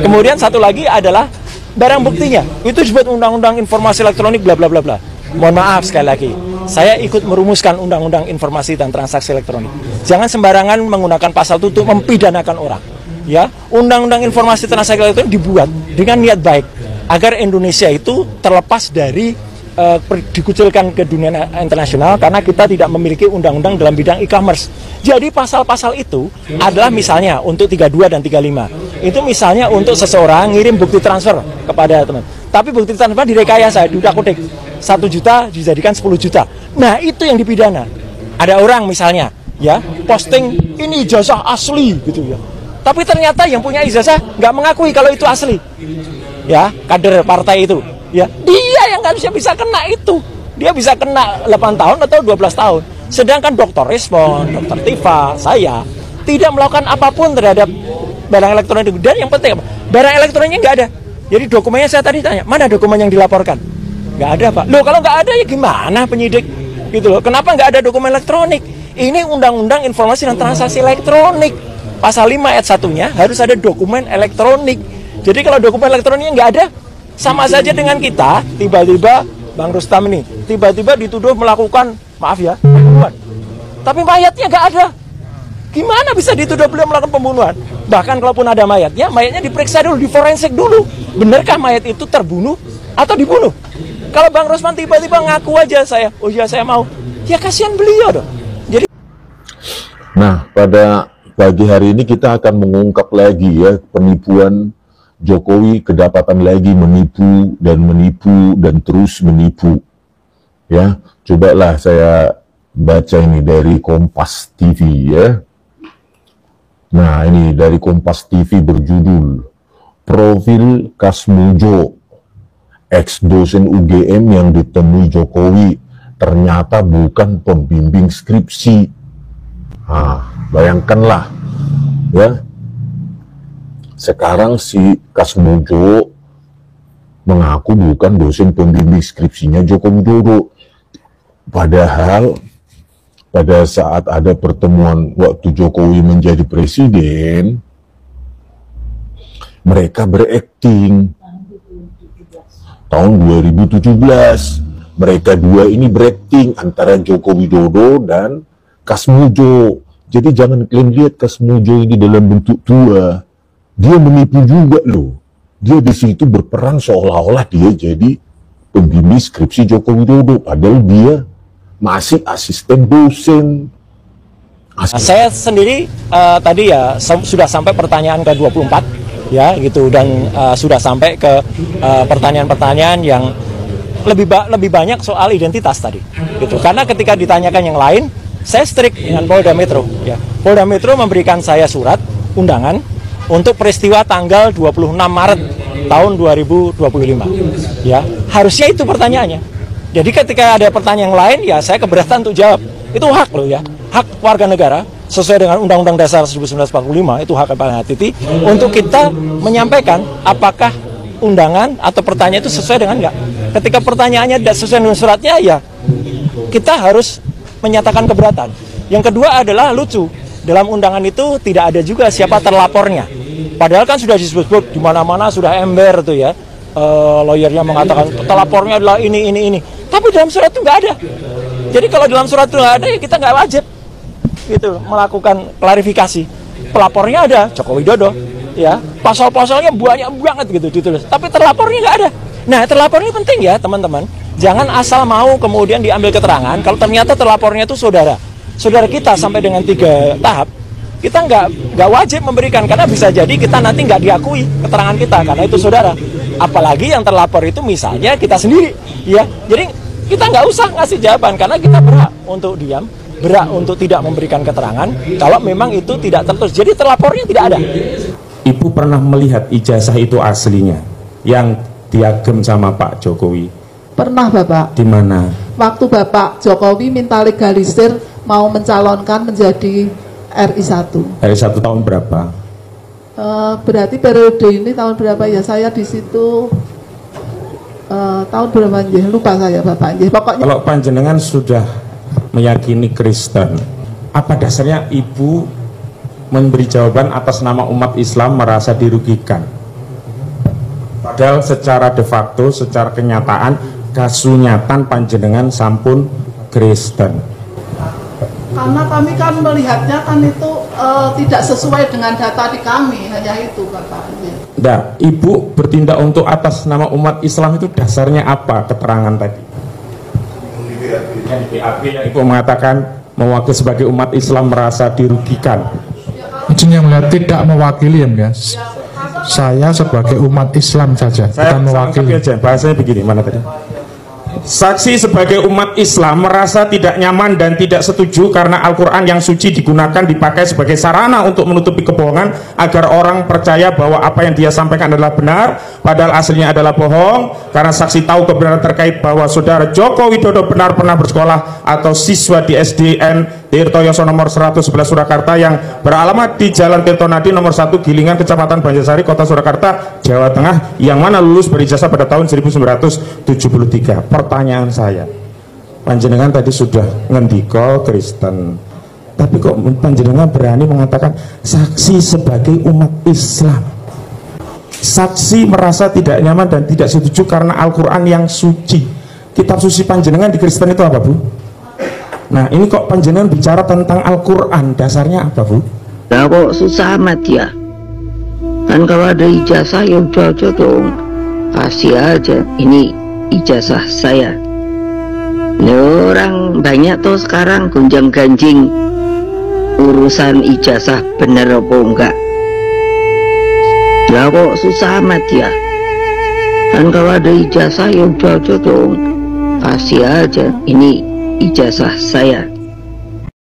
Kemudian satu lagi adalah barang buktinya. Itu disebut undang-undang informasi elektronik bla bla bla bla. Mohon maaf sekali lagi, saya ikut merumuskan undang-undang informasi dan transaksi elektronik. Jangan sembarangan menggunakan pasal itu untuk mempidanakan orang. Ya, undang-undang informasi transaksi elektronik dibuat dengan niat baik agar Indonesia itu terlepas dari dikucilkan ke dunia internasional karena kita tidak memiliki undang-undang dalam bidang e-commerce. Jadi pasal-pasal itu adalah misalnya untuk 32 dan 35. Itu misalnya untuk seseorang ngirim bukti transfer kepada teman. Tapi bukti transfer direkayasa, diudak-udik. 1 juta dijadikan 10 juta. Nah, itu yang dipidana. Ada orang misalnya ya posting ini ijazah asli gitu ya. Tapi ternyata yang punya ijazah nggak mengakui kalau itu asli. Ya, kader partai itu. Ya, dia yang harusnya bisa kena itu. Dia bisa kena 8 tahun atau 12 tahun. Sedangkan Dr. Respon, Dr. Tifa, saya tidak melakukan apapun terhadap barang elektronik. Dan yang penting apa? Barang elektroniknya nggak ada. Jadi dokumennya saya tadi tanya, mana dokumen yang dilaporkan? Nggak ada, Pak. Loh, kalau nggak ada ya gimana penyidik? Gitu loh. Kenapa nggak ada dokumen elektronik? Ini Undang-Undang Informasi dan Transaksi Elektronik. Pasal 5 ayat 1-nya harus ada dokumen elektronik. Jadi kalau dokumen elektroniknya nggak ada, sama saja dengan kita, tiba-tiba Bang Rustam ini, tiba-tiba dituduh melakukan, maaf ya, pembunuhan. Tapi mayatnya nggak ada. Gimana bisa dituduh beliau melakukan pembunuhan? Bahkan kalaupun ada mayatnya diperiksa dulu, diforensik dulu. Benarkah mayat itu terbunuh atau dibunuh? Kalau Bang Rusman tiba-tiba ngaku aja oh iya saya mau, ya kasihan beliau dong. Jadi, nah, pada pagi hari ini kita akan mengungkap lagi ya penipuan Jokowi, kedapatan lagi menipu dan terus menipu. Ya, cobalah saya baca ini dari Kompas TV ya. Nah, ini dari Kompas TV berjudul Profil Kasmujo, ex-dosen UGM yang ditemui Jokowi ternyata bukan pembimbing skripsi. Nah, bayangkanlah ya. Sekarang si Kasmujo mengaku bukan dosen pembimbing skripsinya Joko Widodo. Padahal pada saat ada pertemuan waktu Jokowi menjadi presiden, mereka berakting. Tahun 2017, mereka dua ini berakting antara Joko Widodo dan Kasmujo. Jadi jangan kalian lihat Kasmujo ini dalam bentuk tua. Dia menipu juga loh. Dia di situ berperan seolah-olah dia jadi pembimbing skripsi Joko Widodo, padahal dia masih asisten dosen. Saya sendiri tadi ya sudah sampai pertanyaan ke-24 ya gitu, dan sudah sampai ke pertanyaan-pertanyaan yang lebih banyak soal identitas tadi gitu. Karena ketika ditanyakan yang lain, saya strict dengan Polda Metro ya. Polda Metro memberikan saya surat undangan untuk peristiwa tanggal 26 Maret tahun 2025. Ya, harusnya itu pertanyaannya. Jadi ketika ada pertanyaan yang lain, ya saya keberatan untuk jawab. Itu hak loh ya, hak warga negara sesuai dengan Undang-Undang Dasar 1945, itu hak Pak Titi untuk kita menyampaikan apakah undangan atau pertanyaan itu sesuai dengan enggak. Ketika pertanyaannya tidak sesuai dengan suratnya, ya kita harus menyatakan keberatan. Yang kedua adalah lucu. Dalam undangan itu tidak ada juga siapa terlapornya. Padahal kan sudah disebut di mana-mana sudah ember tuh ya. Lawyernya mengatakan terlapornya adalah ini. Tapi dalam surat itu nggak ada. Jadi kalau dalam surat itu nggak ada, ya kita nggak wajib gitu melakukan klarifikasi. Pelapornya ada Joko Widodo, ya. Pasal-pasalnya banyak banget gitu ditulis. Tapi terlapornya nggak ada. Nah, terlapor ini penting ya teman-teman. Jangan asal mau kemudian diambil keterangan kalau ternyata terlapornya itu saudara kita sampai dengan 3 tahap, kita nggak wajib memberikan karena bisa jadi kita nanti nggak diakui keterangan kita karena itu saudara. Apalagi yang terlapor itu misalnya kita sendiri, ya. Jadi kita nggak usah ngasih jawaban karena kita berhak untuk diam, berhak untuk tidak memberikan keterangan kalau memang itu tidak tertulis. Jadi terlapornya tidak ada. Ibu pernah melihat ijazah itu aslinya yang diagem sama Pak Jokowi? Pernah, Bapak. Di mana? Waktu Bapak Jokowi minta legalisir mau mencalonkan menjadi RI1. RI1 tahun berapa? Berarti periode ini tahun berapa ya? Saya di situ tahun berapa ya? Lupa saya Bapak. Pokoknya kalau panjenengan sudah meyakini Kristen, apa dasarnya Ibu memberi jawaban atas nama umat Islam merasa dirugikan. Padahal secara de facto, secara kenyataan, kasunyatan panjenengan sampun Kristen. Karena kami kan melihatnya kan itu tidak sesuai dengan data di kami, hanya itu katanya. Nah, Ibu bertindak untuk atas nama umat Islam itu dasarnya apa keterangan tadi? Yang di BAP yang Ibu mengatakan mewakili sebagai umat Islam merasa dirugikan. Izin yang melihat tidak mewakili ya guys. Saya sebagai umat Islam saja, bukan mewakili. Aja. Bahasanya begini, mana tadi? Saksi sebagai umat Islam merasa tidak nyaman dan tidak setuju karena Al-Quran yang suci digunakan dipakai sebagai sarana untuk menutupi kebohongan agar orang percaya bahwa apa yang dia sampaikan adalah benar padahal aslinya adalah bohong, karena saksi tahu kebenaran terkait bahwa saudara Joko Widodo benar pernah bersekolah atau siswa di SDN Tirtoyoso nomor 111 Surakarta yang beralamat di Jalan Tirtonadi nomor 1 Gilingan Kecamatan Banjarsari Kota Surakarta Jawa Tengah yang mana lulus berijazah pada tahun 1973. Pertanyaan saya, panjenengan tadi sudah ngendiko Kristen, tapi kok panjenengan berani mengatakan saksi sebagai umat Islam? Saksi merasa tidak nyaman dan tidak setuju karena Al-Quran yang suci. Kitab suci panjenengan di Kristen itu apa, Bu? Nah, ini kok panjenengan bicara tentang Al-Quran, dasarnya apa, Bu? Nah, kok susah amat ya? Kan kalau ada ijazah ya udah aja dong, kasih aja, ini ijazah saya. Nah, orang banyak tuh sekarang gonjang ganjing urusan ijazah bener apa enggak. Lah kok susah amat ya? Kan kalau ada ijazah ya udah aja dong, kasih aja, ini ijazah saya.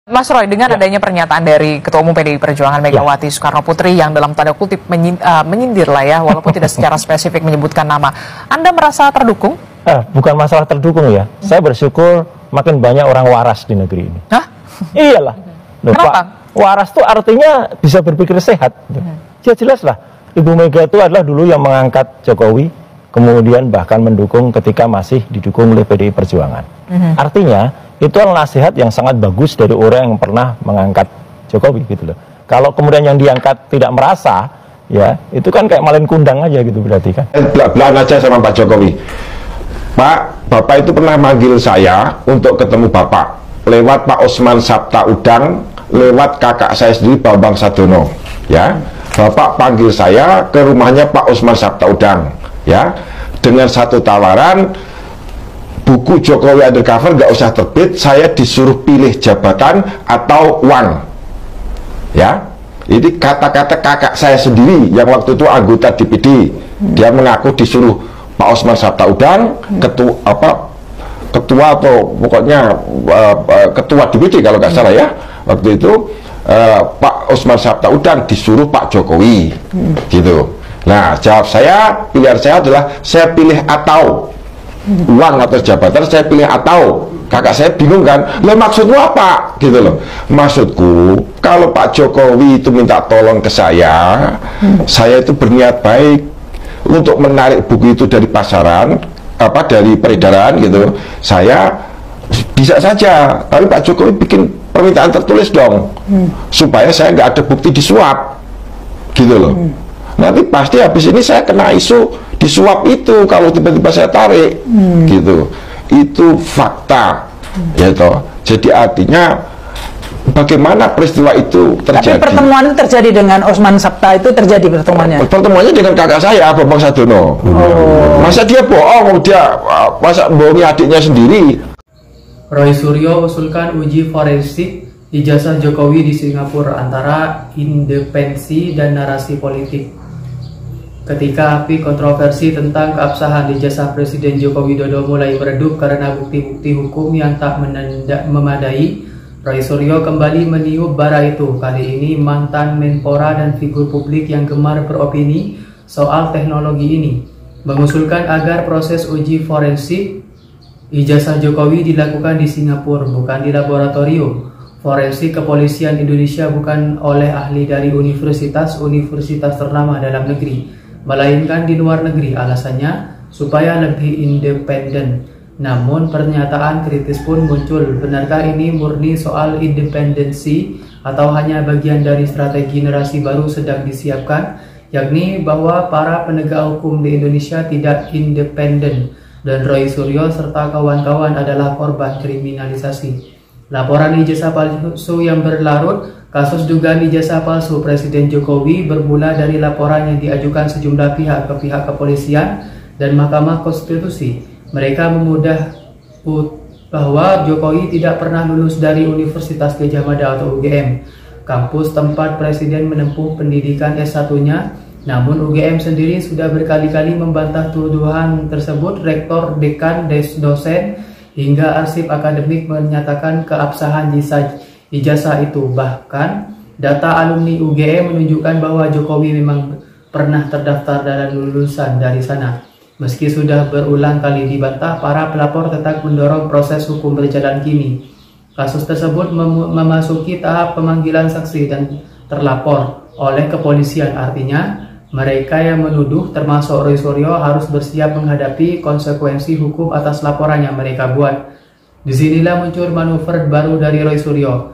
Mas Roy, dengan adanya pernyataan dari Ketua Umum PDI Perjuangan Megawati Soekarno Putri yang dalam tanda kutip menyindir lah ya, walaupun tidak secara spesifik menyebutkan nama, Anda merasa terdukung? Bukan masalah terdukung ya, saya bersyukur makin banyak orang waras di negeri ini. Hah? Iyalah. Loh, Kenapa? Pak, waras itu artinya bisa berpikir sehat. Ya jelas lah, Ibu Mega itu adalah dulu yang mengangkat Jokowi, kemudian bahkan mendukung ketika masih didukung oleh PDI Perjuangan. Artinya itu adalah nasihat yang sangat bagus dari orang yang pernah mengangkat Jokowi gitu loh. Kalau kemudian yang diangkat tidak merasa, ya itu kan kayak malin kundang aja gitu berarti kan. Belak-belakan aja sama Pak Jokowi. Pak, Bapak itu pernah manggil saya untuk ketemu Bapak lewat Pak Osman Sabta Udang, lewat kakak saya sendiri Bambang Sadono, ya. Bapak panggil saya ke rumahnya Pak Osman Sabta Udang, ya, dengan satu tawaran, buku Jokowi Undercover nggak usah terbit, saya disuruh pilih jabatan atau uang, ya. Ini kata-kata kakak saya sendiri yang waktu itu anggota DPD, dia mengaku disuruh Pak Osman Sabta Udang, ketua atau pokoknya ketua DPD kalau nggak salah ya, waktu itu Pak Osman Sabta Udang disuruh Pak Jokowi, gitu. Nah, jawab saya, pilihan saya adalah saya pilih atau uang atau jabatan, saya pilih atau. Kakak saya bingung kan, lah maksudmu apa? Gitu loh. Maksudku, kalau Pak Jokowi itu minta tolong ke saya itu berniat baik untuk menarik buku itu dari pasaran, dari peredaran gitu. Saya bisa saja, tapi Pak Jokowi bikin permintaan tertulis dong, supaya saya nggak ada bukti disuap, gitu loh. Nanti pasti habis ini saya kena isu disuap itu kalau tiba-tiba saya tarik, gitu. Itu fakta, ya toh. Jadi artinya bagaimana peristiwa itu terjadi. Tapi pertemuan itu terjadi dengan Osman Sabta itu terjadi pertemuannya? Pertemuannya dengan kakak saya, Bambang Sadono. Masa dia bohong, masa bohongi adiknya sendiri. Roy Suryo usulkan uji forensik ijazah Jokowi di Singapura antara independensi dan narasi politik. Ketika api kontroversi tentang keabsahan ijazah Presiden Joko Widodo mulai meredup karena bukti-bukti hukum yang tak memadai, Roy Suryo kembali meniup bara itu. Kali ini mantan Menpora dan figur publik yang gemar beropini soal teknologi ini mengusulkan agar proses uji forensik ijazah Jokowi dilakukan di Singapura, bukan di laboratorium forensik kepolisian Indonesia, bukan oleh ahli dari universitas ternama dalam negeri, melainkan di luar negeri. Alasannya supaya lebih independen. Namun pernyataan kritis pun muncul. Benarkah ini murni soal independensi atau hanya bagian dari strategi narasi baru sedang disiapkan, yakni bahwa para penegak hukum di Indonesia tidak independen dan Roy Suryo serta kawan-kawan adalah korban kriminalisasi. Laporan ijazah palsu yang berlarut. Kasus dugaan ijazah palsu Presiden Jokowi bermula dari laporan yang diajukan sejumlah pihak ke pihak kepolisian dan Mahkamah Konstitusi. Mereka memudah bahwa Jokowi tidak pernah lulus dari Universitas Gadjah Mada atau UGM, kampus tempat Presiden menempuh pendidikan S1-nya. Namun UGM sendiri sudah berkali-kali membantah tuduhan tersebut. Rektor, dekan, dosen, hingga arsip akademik menyatakan keabsahan ijazah itu. Bahkan data alumni UGM menunjukkan bahwa Jokowi memang pernah terdaftar dan lulusan dari sana. Meski sudah berulang kali dibantah, para pelapor tetap mendorong proses hukum berjalan kini. Kasus tersebut memasuki tahap pemanggilan saksi dan terlapor oleh kepolisian. Artinya mereka yang menuduh termasuk Roy Suryo harus bersiap menghadapi konsekuensi hukum atas laporan yang mereka buat. Disinilah muncul manuver baru dari Roy Suryo.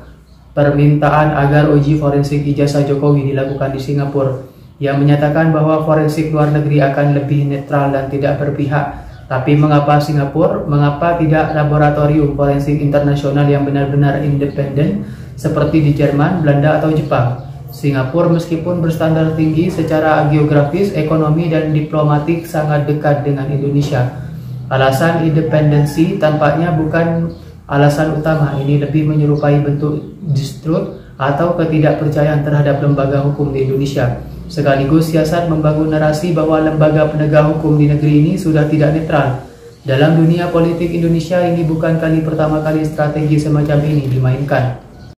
Permintaan agar uji forensik ijazah Jokowi dilakukan di Singapura, yang menyatakan bahwa forensik luar negeri akan lebih netral dan tidak berpihak. Tapi mengapa Singapura? Mengapa tidak laboratorium forensik internasional yang benar-benar independen seperti di Jerman, Belanda, atau Jepang? Singapura meskipun berstandar tinggi secara geografis, ekonomi, dan diplomatik sangat dekat dengan Indonesia. Alasan independensi tampaknya bukan alasan utama. Ini lebih menyerupai bentuk distrust atau ketidakpercayaan terhadap lembaga hukum di Indonesia. Sekaligus siasat membangun narasi bahwa lembaga penegak hukum di negeri ini sudah tidak netral. Dalam dunia politik Indonesia ini bukan kali pertama kali strategi semacam ini dimainkan.